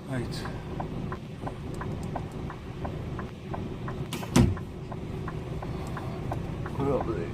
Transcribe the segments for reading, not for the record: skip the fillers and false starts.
Right. Put it up there.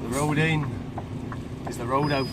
The road in is the road out.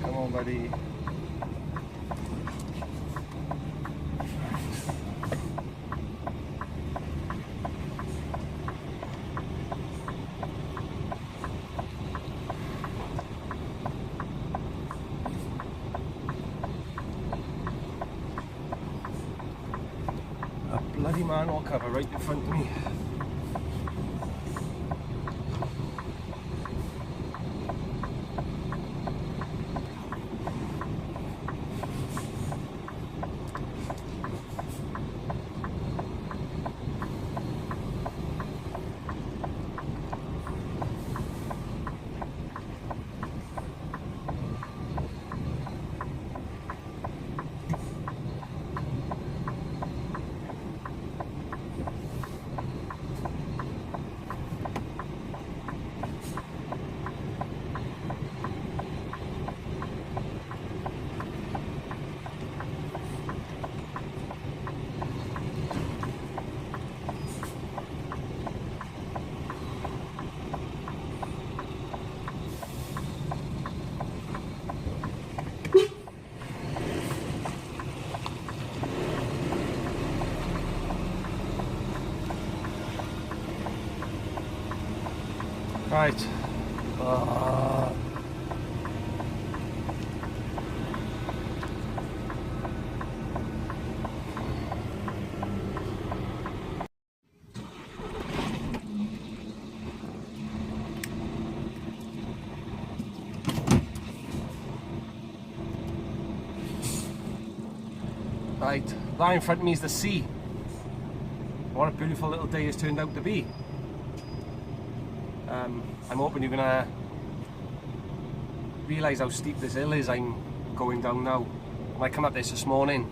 Come on, buddy. A bloody manhole cover right in front of me. Right. Right, that in front of me is the sea. What a beautiful little day it's turned out to be. I'm hoping you're gonna realise how steep this hill is I'm going down now. When I come up this morning,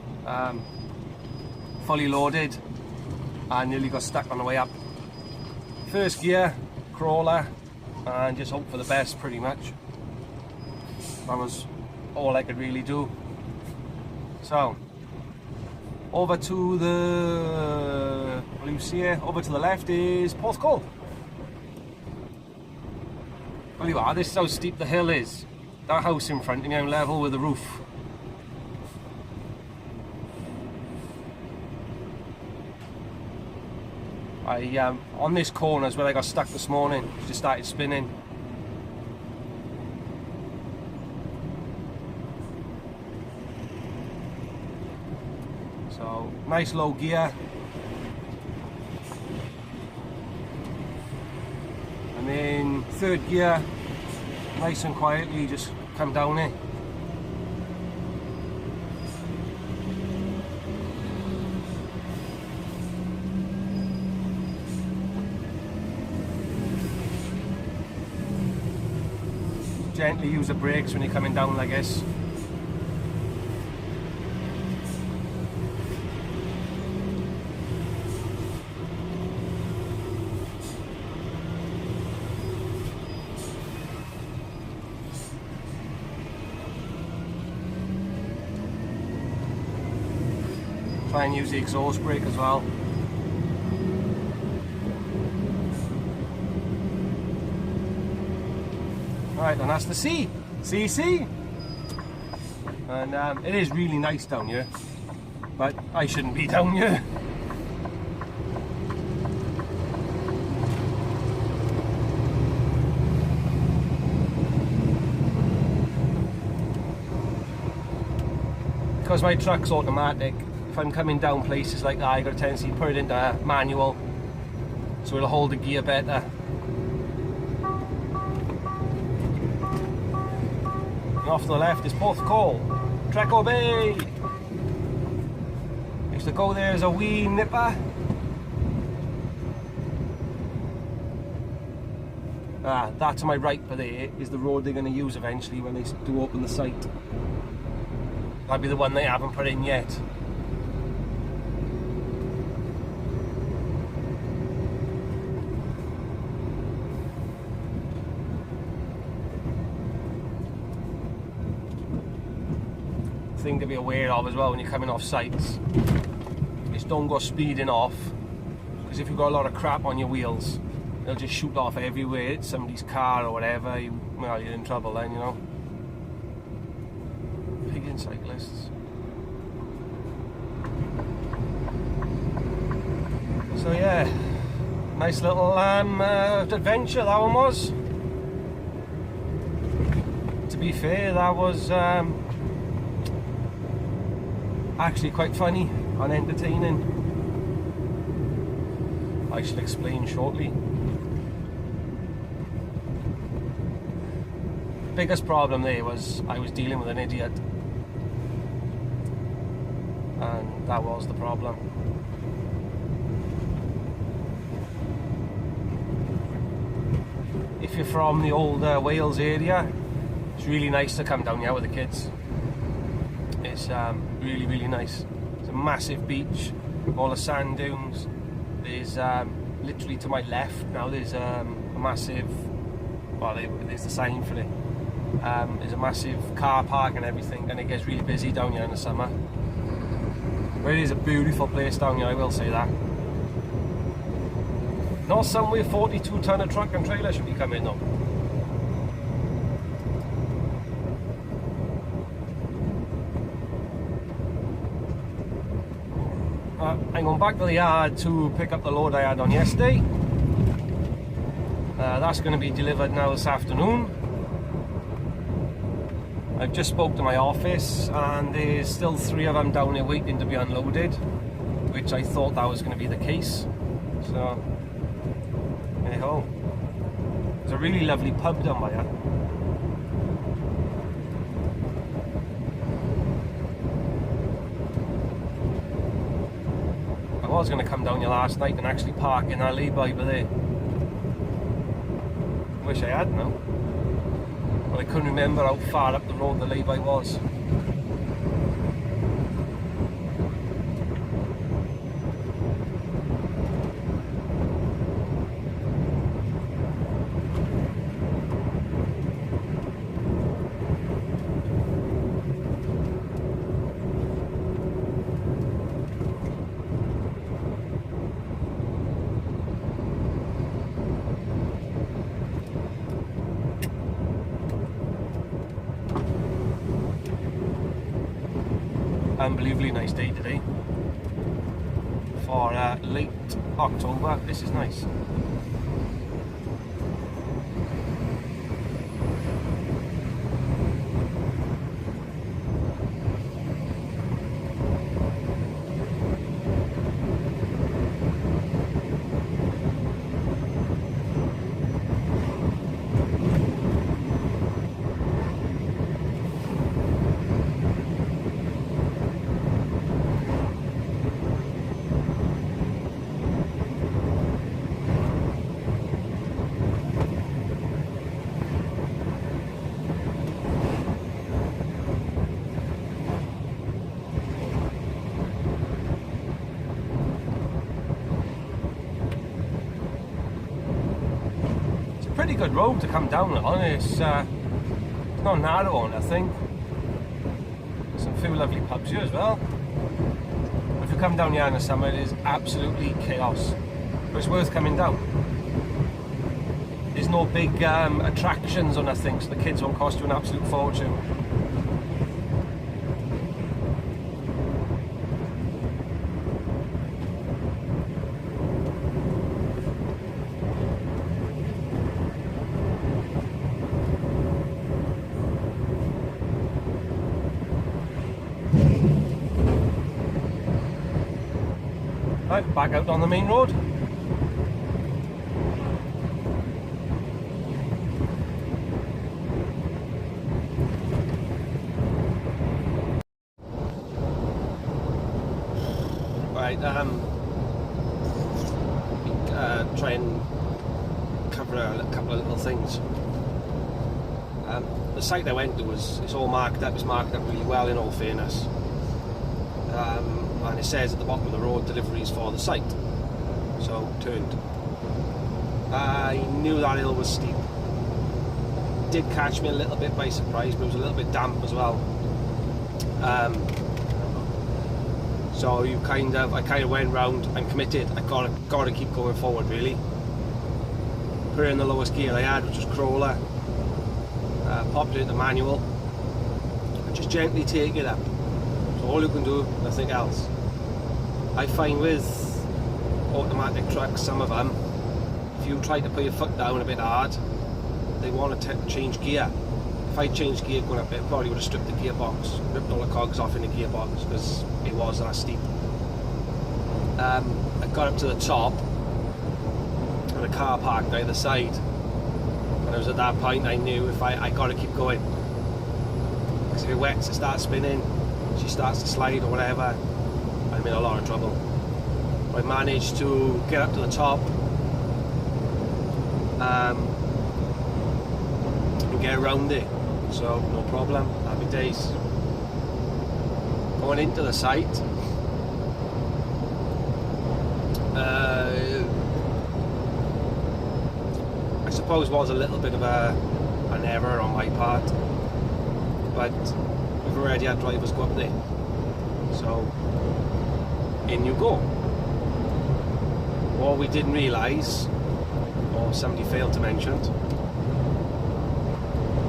fully loaded, and nearly got stuck on the way up. First gear, crawler, and just hope for the best pretty much. That was all I could really do. So, over to the, what do you see here? Over to the left is Porthcawl. Well, you are, this is how steep the hill is. That house in front of me, I'm level with the roof. On this corner is where I got stuck this morning. Just started spinning. So, nice low gear. And then third gear, nice and quietly, just come down it. Gently use the brakes when you're coming down like this. Try and use the exhaust brake as well. Right, and that's the sea. See? And it is really nice down here, but I shouldn't be down here. Because my truck's automatic, if I'm coming down places like that, I got a tendency to put it into manual, so it'll hold the gear better. And off to the left is Porthcawl, Treco Bay. Used to go there as a wee nipper. That to my right for there is the road they're going to use eventually when they do open the site. That'll be the one they haven't put in yet. Thing to be aware of as well when you're coming off sites is don't go speeding off, because if you've got a lot of crap on your wheels, they'll just shoot off everywhere. It's somebody's car or whatever, well, you're in trouble then, you know. Pigging cyclists. So yeah, nice little adventure that one was. To be fair, that was actually quite funny and entertaining. I shall explain shortly. Biggest problem there was I was dealing with an idiot, and that was the problem. If you're from the old Wales area, it's really nice to come down here with the kids. It's really, really nice. It's a massive beach, all the sand dunes. There's literally to my left now, there's a massive, well, there's the sign for it. There's a massive car park and everything, and it gets really busy down here in the summer. But it is a beautiful place down here, I will say that. Not somewhere 42 tonne of truck and trailer should be coming though. I'm going back to the yard to pick up the load I had on yesterday. That's going to be delivered now this afternoon. I've just spoke to my office and there's still 3 of them down here waiting to be unloaded, which I thought that was going to be the case. So, hey ho. There's a really lovely pub down by here. I was going to come down here last night and actually park in that lay-by there. Wish I had now. But I couldn't remember how far up the road the lay-by was. Unbelievably nice day today for late October. This is nice. Pretty good road to come down on. It's not narrow on, I think. Some few lovely pubs here as well. If you come down here in the summer, it is absolutely chaos, but it's worth coming down. There's no big attractions or nothing, so the kids won't cost you an absolute fortune. Right, back out on the main road. Right, try and cover a couple of little things. The site I went to it's all marked up. It's marked up really well, in all fairness. And it says at the bottom of the road, deliveries for the site. So, turned. I knew that hill was steep. It did catch me a little bit by surprise, but it was a little bit damp as well. So I kind of went round and committed. I gotta keep going forward, really. Put it in the lowest gear I had, which was crawler. Popped it in the manual. And just gently take it up. So all you can do, nothing else. I find with automatic trucks, some of them, if you try to put your foot down a bit hard, they want to change gear. If I changed gear going up, it probably would have stripped the gearbox, ripped all the cogs off in the gearbox, because it was that steep. I got up to the top, and a car parked either side, and it was at that point I knew I got to keep going, because if it wets, it starts spinning, she starts to slide or whatever, I'm in a lot of trouble. I managed to get up to the top and get around it, so no problem, happy days. Going into the site, I suppose was a little bit of an error on my part, but we've already had drivers go up there, so in you go. What we didn't realise, or somebody failed to mention,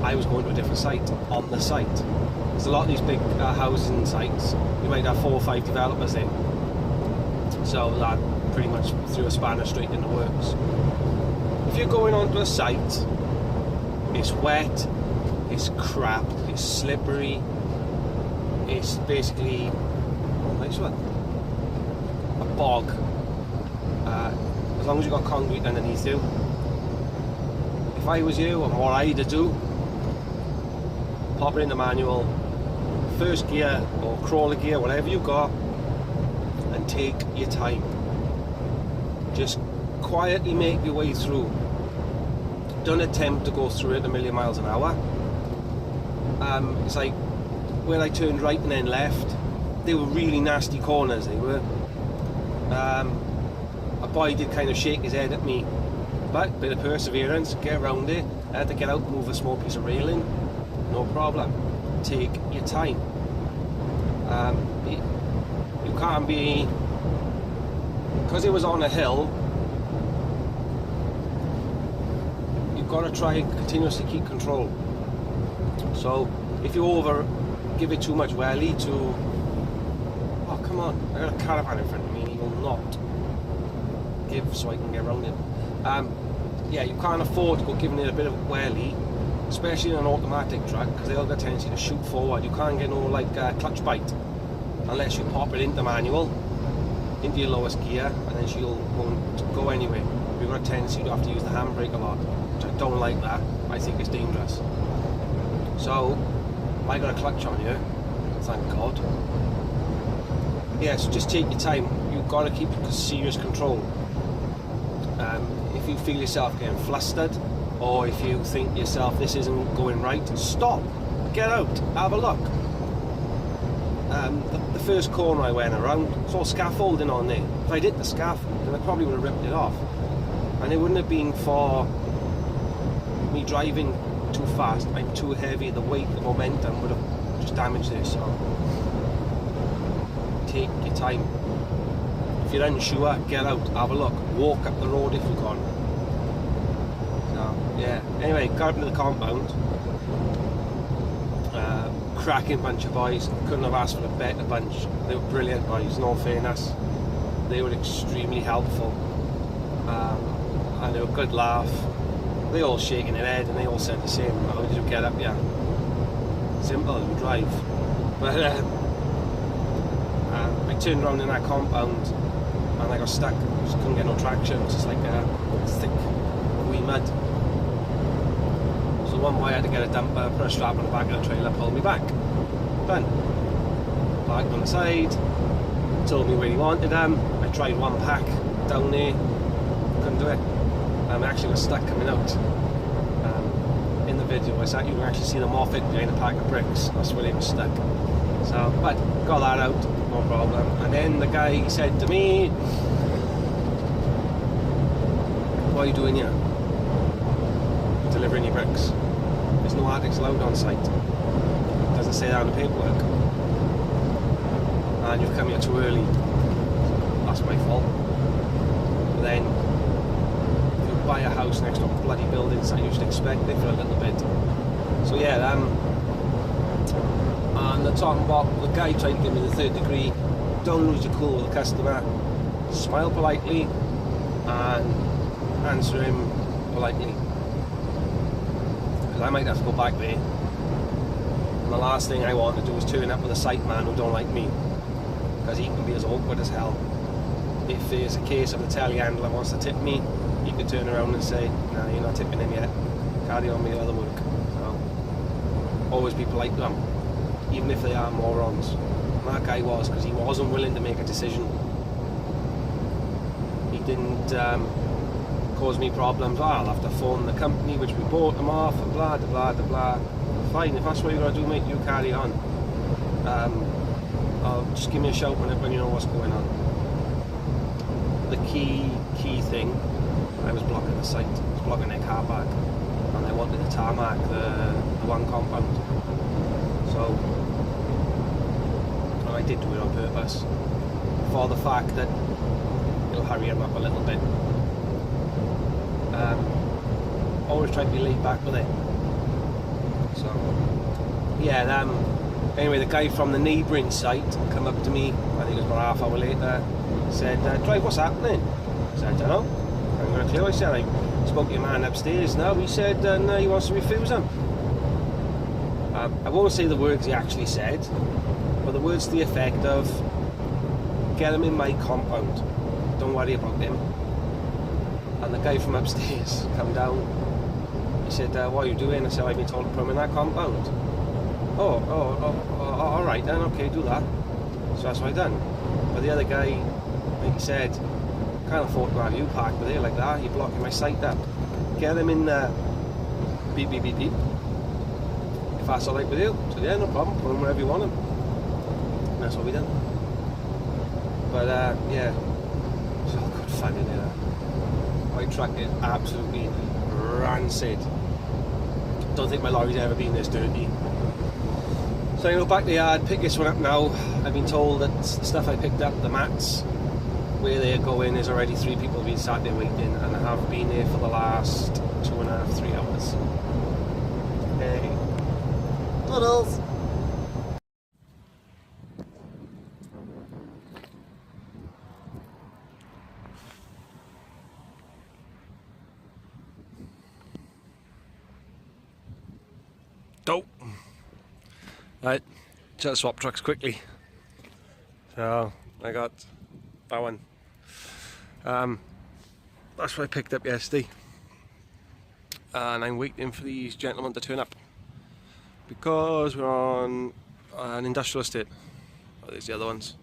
I was going to a different site on the site. There's a lot of these big housing sites, you might have 4 or 5 developers in, so that pretty much threw a spanner straight in the works. If you're going onto a site, it's wet, it's crap, it's slippery, it's basically, nice one, a bog. As long as you've got concrete underneath you. If I was you, and what I'd do, pop it in the manual, first gear or crawler gear, whatever you got, and take your time. Just quietly make your way through. Don't attempt to go through it a million miles an hour. It's like where I turned right and then left, they were really nasty corners, they were. A boy did kind of shake his head at me, but a bit of perseverance, get around it. I had to get out, move a small piece of railing, no problem. Take your time. You can't be, because it was on a hill, you've got to try and continuously keep control. So if you give it too much welly to, oh come on, I got a caravan in front of me and he will not give so I can get around it. Yeah, you can't afford to go giving it a bit of welly, especially in an automatic truck, because they'll get a tendency to shoot forward. You can't get no like clutch bite unless you pop it into manual, into your lowest gear, and then she'll go anyway. You've got a tendency to have to use the handbrake a lot, which I don't like that. I think it's dangerous. So I got a clutch on here, thank God. Yeah, so just take your time. You've got to keep serious control. If you feel yourself getting flustered, or if you think yourself this isn't going right, stop, get out, have a look. The first corner I went around, saw scaffolding on there. If I'd hit the scaffold, then I probably would have ripped it off, and it wouldn't have been for me driving too fast. I'm too heavy, the weight, the momentum would have just damaged it. So take your time. If you're unsure, get out, have a look, walk up the road if you can. So yeah, anyway, got up into the compound. Cracking bunch of boys, couldn't have asked for a better bunch. They were brilliant boys, in all fairness. They were extremely helpful, and they were a good laugh. They all shaking their head and they all said the same, how did you get up here? Simple, you drive. But I turned around in that compound and I got stuck, just couldn't get no traction. It's just like thick, gooey mud. So one boy had to get a dumper, put a strap on the back of the trailer, pull me back. Done. Parked on the side, told me where he wanted them. I tried one pack down there, couldn't do it. I actually got stuck coming out. In the video, you can actually see the Moffat behind a pack of bricks. That's where they were stuck. So, but got that out, no problem. And then the guy said to me, "What are you doing here? Delivering your bricks. There's no attics allowed on site. Doesn't say that on the paperwork. And you've come here too early. That's my fault." But then, if you buy a house next to a bloody building site, you should expect it for a little bit. So yeah, and the talking about the guy tried to give me the third degree. Don't lose your cool with the customer. Smile politely and answer him politely. Because I might have to go back there. And the last thing I want to do is turn up with a site man who don't like me, because he can be as awkward as hell. If it's a case of the telehandler wants to tip me, he could turn around and say, "No, you're not tipping him yet. Carry on with your other work." So always be polite to them, even if they are morons. And that guy was, because he wasn't willing to make a decision. He didn't cause me problems. I'll have to phone the company which we bought them off and blah blah blah blah. Fine, if that's what you're going to do, mate, you carry on. Just give me a shout when you know what's going on. The key thing, I was blocking the site, I was blocking their car park, and I wanted the tarmac, the one compound. So I did do it on purpose, for the fact that it'll hurry them up a little bit. Always try to be laid back with it. So yeah, anyway, the guy from the neighbouring site come up to me, I think it was about half hour later, said, "Drive, what's happening?" I said, "I don't know." I haven't got a clue. I said, I spoke to your man upstairs now. He said no, he wants to refuse them. I won't say the words he actually said, but the words to the effect of, get him in my compound, don't worry about him. And the guy from upstairs come down. He said, what are you doing? I said, I've been told to put him in that compound. Oh, alright then, okay, do that. So that's what I done. But the other guy, like he said, can't afford to have you parked with it like that, you're blocking my sight up. Get him in beep beep beep beep. If that's alright with you. So yeah, no problem, put him wherever you want him. And that's what we done. But yeah, it's all good fun in there. My truck is absolutely rancid. Don't think my lorry's ever been this dirty. So I go back to the yard, pick this one up now. I've been told that the stuff I picked up, the mats, where they're going, is already 3 people been sat there waiting, and I have been there for the last 2.5, 3 hours. Hey. Toodles! Go! Right, just swap trucks quickly. So I got that one. That's what I picked up yesterday, and I'm waiting for these gentlemen to turn up because we're on an industrial estate. Oh, there's the other ones.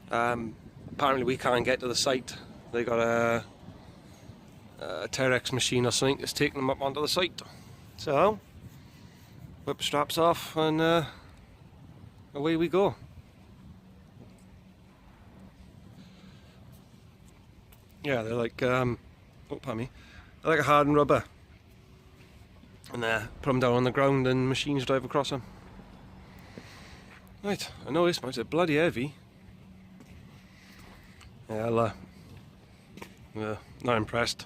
Apparently we can't get to the site. They got a Terex machine or something that's taking them up onto the site. So whip straps off and away we go. Yeah, they're like, oh pardon me, they're like a hardened rubber, and put them down on the ground and machines drive across them. Right, I know this much, they're bloody heavy. Yeah, not impressed.